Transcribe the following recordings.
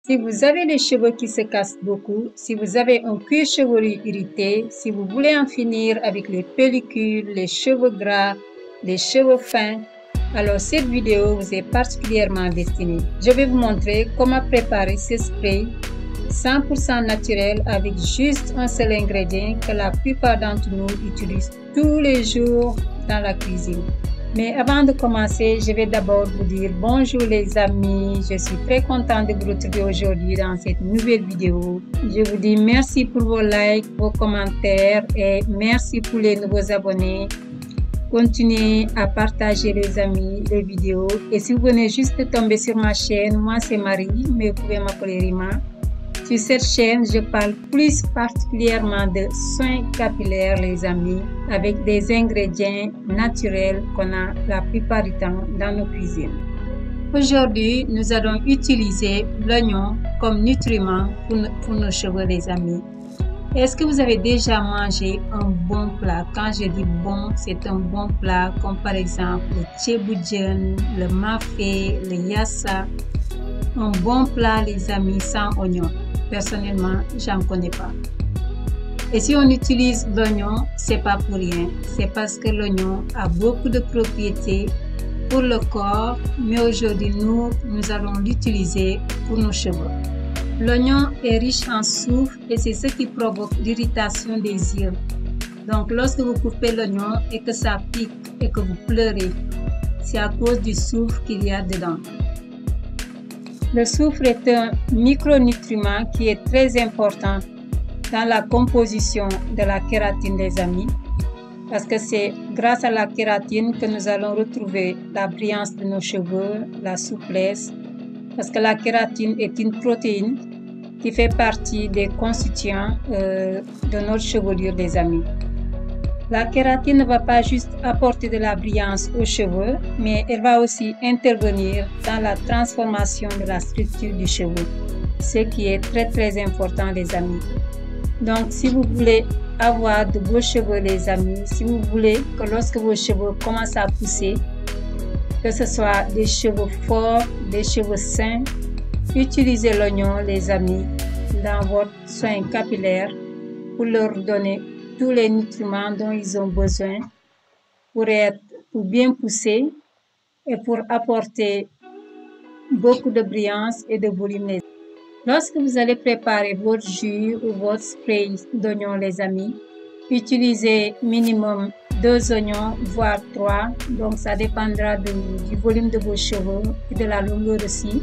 Si vous avez les cheveux qui se cassent beaucoup, si vous avez un cuir chevelu irrité, si vous voulez en finir avec les pellicules, les cheveux gras, les cheveux fins, alors cette vidéo vous est particulièrement destinée. Je vais vous montrer comment préparer ce spray 100% naturel avec juste un seul ingrédient que la plupart d'entre nous utilisent tous les jours dans la cuisine. Mais avant de commencer, je vais d'abord vous dire bonjour les amis. Je suis très contente de vous retrouver aujourd'hui dans cette nouvelle vidéo. Je vous dis merci pour vos likes, vos commentaires et merci pour les nouveaux abonnés. Continuez à partager les amis, les vidéos. Et si vous venez juste de tomber sur ma chaîne, moi c'est Marie, mais vous pouvez m'appeler Rima. Sur cette chaîne, je parle plus particulièrement de soins capillaires, les amis, avec des ingrédients naturels qu'on a la plupart du temps dans nos cuisines. Aujourd'hui, nous allons utiliser l'oignon comme nutriment pour nos cheveux, les amis. Est-ce que vous avez déjà mangé un bon plat? Quand je dis bon, c'est un bon plat, comme par exemple le tchéboudian, le mafé, le yassa. Un bon plat, les amis, sans oignon. Personnellement, j'en connais pas. Et si on utilise l'oignon, c'est pas pour rien. C'est parce que l'oignon a beaucoup de propriétés pour le corps, mais aujourd'hui, nous allons l'utiliser pour nos cheveux. L'oignon est riche en soufre et c'est ce qui provoque l'irritation des yeux. Donc, lorsque vous coupez l'oignon et que ça pique et que vous pleurez, c'est à cause du soufre qu'il y a dedans. Le soufre est un micronutriment qui est très important dans la composition de la kératine, les amis, parce que c'est grâce à la kératine que nous allons retrouver la brillance de nos cheveux, la souplesse, parce que la kératine est une protéine qui fait partie des constituants de notre chevelure, les amis. La kératine ne va pas juste apporter de la brillance aux cheveux, mais elle va aussi intervenir dans la transformation de la structure du cheveu, ce qui est très important, les amis. Donc, si vous voulez avoir de beaux cheveux, les amis, si vous voulez que lorsque vos cheveux commencent à pousser, que ce soit des cheveux forts, des cheveux sains, utilisez l'oignon, les amis, dans votre soin capillaire pour leur donner tous les nutriments dont ils ont besoin pour bien pousser et pour apporter beaucoup de brillance et de volume. Lorsque vous allez préparer votre jus ou votre spray d'oignon, les amis, utilisez minimum 2 oignons, voire 3. Donc, ça dépendra du volume de vos cheveux et de la longueur aussi.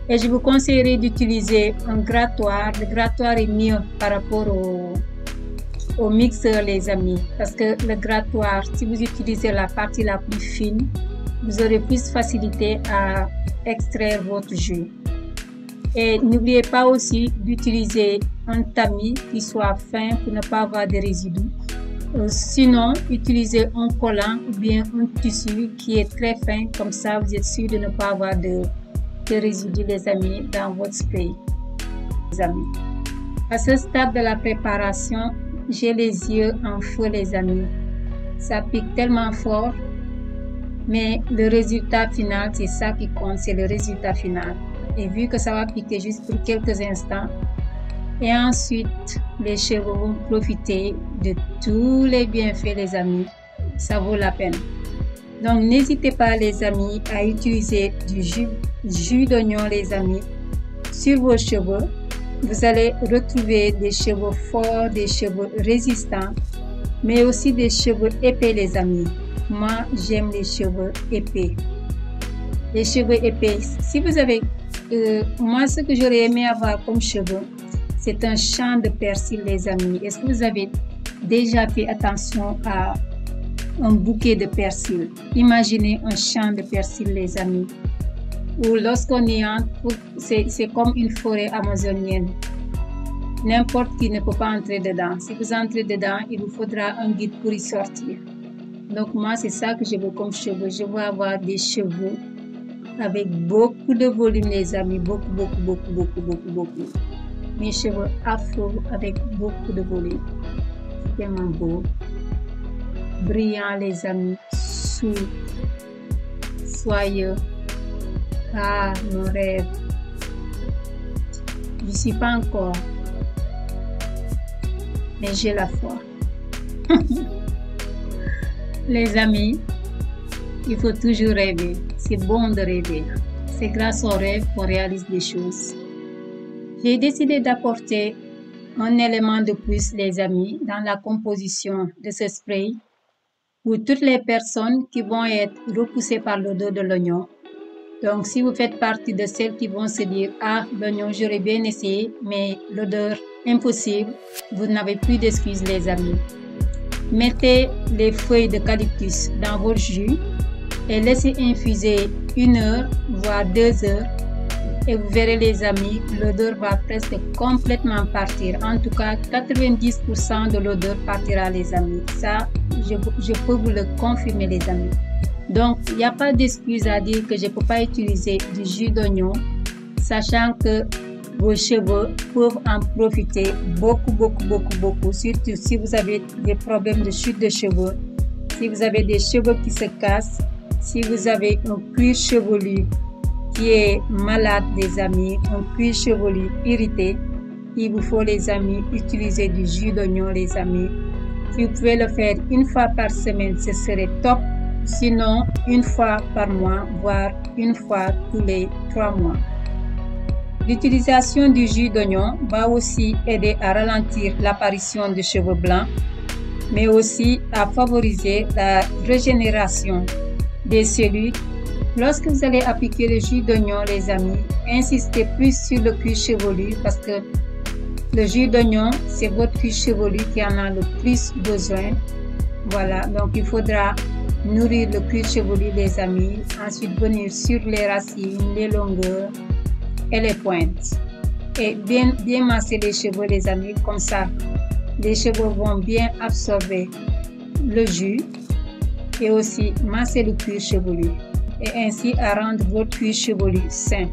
Et je vous conseillerais d'utiliser un grattoir. Le grattoir est mieux par rapport au mixeur, les amis, parce que le grattoir, si vous utilisez la partie la plus fine, vous aurez plus de facilité à extraire votre jus. Et n'oubliez pas aussi d'utiliser un tamis qui soit fin pour ne pas avoir de résidus. Sinon, utilisez un collant ou bien un tissu qui est très fin, comme ça vous êtes sûr de ne pas avoir de résidus, les amis, dans votre spray. Les amis. À ce stade de la préparation, j'ai les yeux en feu, les amis. Ça pique tellement fort, mais le résultat final, c'est ça qui compte, c'est le résultat final. Et vu que ça va piquer juste pour quelques instants, et ensuite, les cheveux vont profiter de tous les bienfaits, les amis. Ça vaut la peine. Donc, n'hésitez pas, les amis, à utiliser du jus d'oignon, les amis, sur vos cheveux. Vous allez retrouver des cheveux forts, des cheveux résistants, mais aussi des cheveux épais, les amis. Moi, j'aime les cheveux épais. Les cheveux épais. Si vous avez... moi, ce que j'aurais aimé avoir comme cheveux, c'est un champ de persil, les amis. Est-ce que vous avez déjà fait attention à un bouquet de persil? Imaginez un champ de persil, les amis. Ou lorsqu'on y entre, c'est comme une forêt amazonienne. N'importe qui ne peut pas entrer dedans. Si vous entrez dedans, il vous faudra un guide pour y sortir. Donc moi, c'est ça que je veux comme cheveux. Je veux avoir des cheveux avec beaucoup de volume, les amis. Beaucoup. Mes cheveux afro avec beaucoup de volume. C'est tellement beau. Brillant, les amis. Souple. Soyeux. Ah, mon rêve. Je ne suis pas encore, mais j'ai la foi. Les amis, il faut toujours rêver. C'est bon de rêver. C'est grâce aux rêves qu'on réalise des choses. J'ai décidé d'apporter un élément de plus, les amis, dans la composition de ce spray pour toutes les personnes qui vont être repoussées par l'odeur de l'oignon. Donc, si vous faites partie de celles qui vont se dire « Ah, l'oignon, j'aurais bien essayé, mais l'odeur, impossible », vous n'avez plus d'excuses, les amis. Mettez les feuilles d'eucalyptus dans votre jus et laissez infuser 1 heure, voire 2 heures. Et vous verrez, les amis, l'odeur va presque complètement partir. En tout cas, 90% de l'odeur partira, les amis. Ça, je peux vous le confirmer, les amis. Donc, il n'y a pas d'excuse à dire que je ne peux pas utiliser du jus d'oignon, sachant que vos cheveux peuvent en profiter beaucoup. Surtout si vous avez des problèmes de chute de cheveux, si vous avez des cheveux qui se cassent, si vous avez un cuir chevelu qui est malade, les amis, un cuir chevelu irrité, il vous faut, les amis, utiliser du jus d'oignon, les amis. Si vous pouvez le faire 1 fois par semaine, ce serait top. Sinon, 1 fois par mois, voire 1 fois tous les 3 mois. L'utilisation du jus d'oignon va aussi aider à ralentir l'apparition de cheveux blancs, mais aussi à favoriser la régénération des cellules. Lorsque vous allez appliquer le jus d'oignon, les amis, insistez plus sur le cuir chevelu parce que le jus d'oignon, c'est votre cuir chevelu qui en a le plus besoin. Voilà, donc il faudra nourrir le cuir chevelu, les amis. Ensuite, venir sur les racines, les longueurs et les pointes. Et bien masser les cheveux, les amis, comme ça, les cheveux vont bien absorber le jus et aussi masser le cuir chevelu. Et ainsi à rendre votre cuir chevelu sain.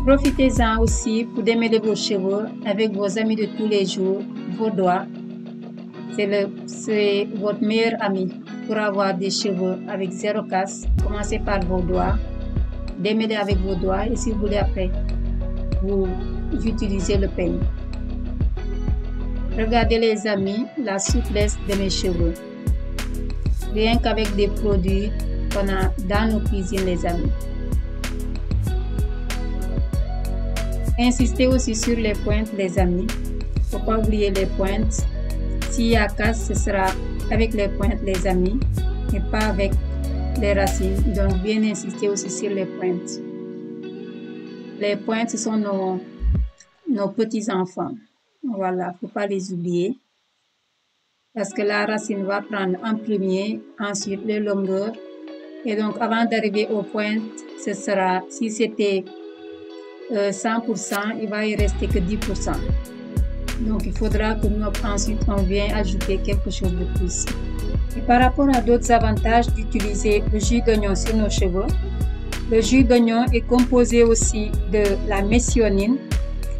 Profitez-en aussi pour démêler vos cheveux avec vos amis de tous les jours, vos doigts. C'est votre meilleur ami pour avoir des cheveux avec 0 casse. Commencez par vos doigts, démêlez avec vos doigts et si vous voulez après, vous utilisez le peigne. Regardez, les amis, la souplesse de mes cheveux. Rien qu'avec des produits qu'on a dans nos cuisines, les amis. Insistez aussi sur les pointes, les amis. Faut pas oublier les pointes. S'il y a casse, ce sera avec les pointes, les amis, et pas avec les racines. Donc, bien insister aussi sur les pointes. Les pointes, ce sont nos petits-enfants. Voilà, faut pas les oublier. Parce que la racine va prendre en premier, ensuite les longueurs. Et donc, avant d'arriver aux pointes, ce sera, si c'était 100%, il va y rester que 10%. Donc, il faudra que nous, ensuite, on vienne ajouter quelque chose de plus. Et par rapport à d'autres avantages d'utiliser le jus d'oignon sur nos cheveux, le jus d'oignon est composé aussi de la méthionine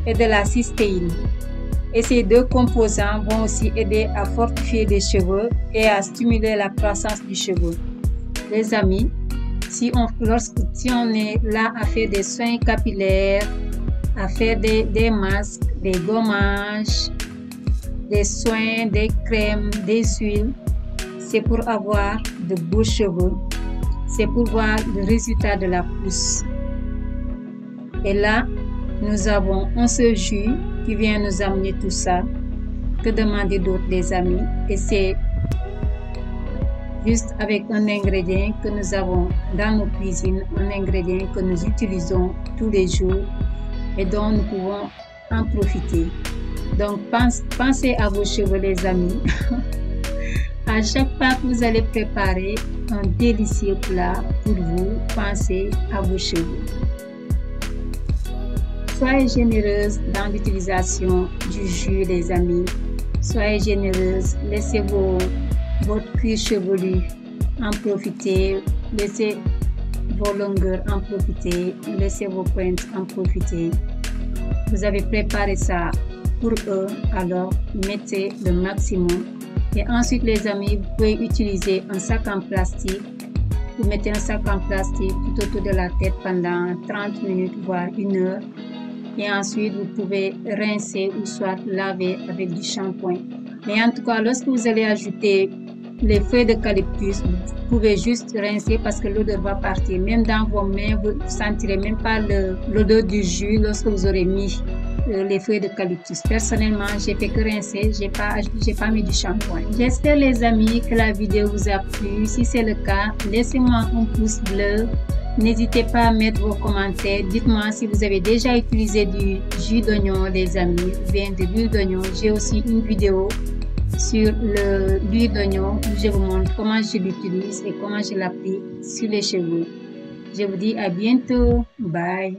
et de la cystéine. Et ces 2 composants vont aussi aider à fortifier les cheveux et à stimuler la croissance du cheveu. Les amis, si on est là à faire des soins capillaires, à faire des masques, des gommages, des soins, des crèmes, des huiles, c'est pour avoir de beaux cheveux, c'est pour voir le résultat de la pousse. Et là, nous avons un seul jus qui vient nous amener tout ça. Que demander d'autre, les amis? Et c'est juste avec un ingrédient que nous avons dans nos cuisines, un ingrédient que nous utilisons tous les jours et dont nous pouvons en profiter. Donc, pensez à vos cheveux, les amis. À chaque fois que vous allez préparer un délicieux plat pour vous, pensez à vos cheveux. Soyez généreuse dans l'utilisation du jus, les amis. Soyez généreuse, laissez votre cuir chevelu en profiter, laissez vos longueurs en profiter, laissez vos pointes en profiter. Vous avez préparé ça pour eux, alors mettez le maximum. Et ensuite, les amis, vous pouvez utiliser un sac en plastique. Vous mettez un sac en plastique tout autour de la tête pendant 30 minutes, voire 1 heure. et ensuite vous pouvez rincer ou soit laver avec du shampoing. Mais en tout cas, lorsque vous allez ajouter les feuilles d'eucalyptus, vous pouvez juste rincer parce que l'odeur va partir. Même dans vos mains, vous ne sentirez même pas l'odeur du jus lorsque vous aurez mis les feuilles d'eucalyptus. Personnellement, j'ai fait que rincer, j'ai pas mis du shampoing. J'espère les amis que la vidéo vous a plu. Si c'est le cas, laissez-moi un pouce bleu. N'hésitez pas à mettre vos commentaires. Dites-moi si vous avez déjà utilisé du jus d'oignon, les amis, ou bien de l'huile d'oignon. J'ai aussi une vidéo sur l'huile d'oignon où je vous montre comment je l'utilise et comment je l'applique sur les cheveux. Je vous dis à bientôt. Bye.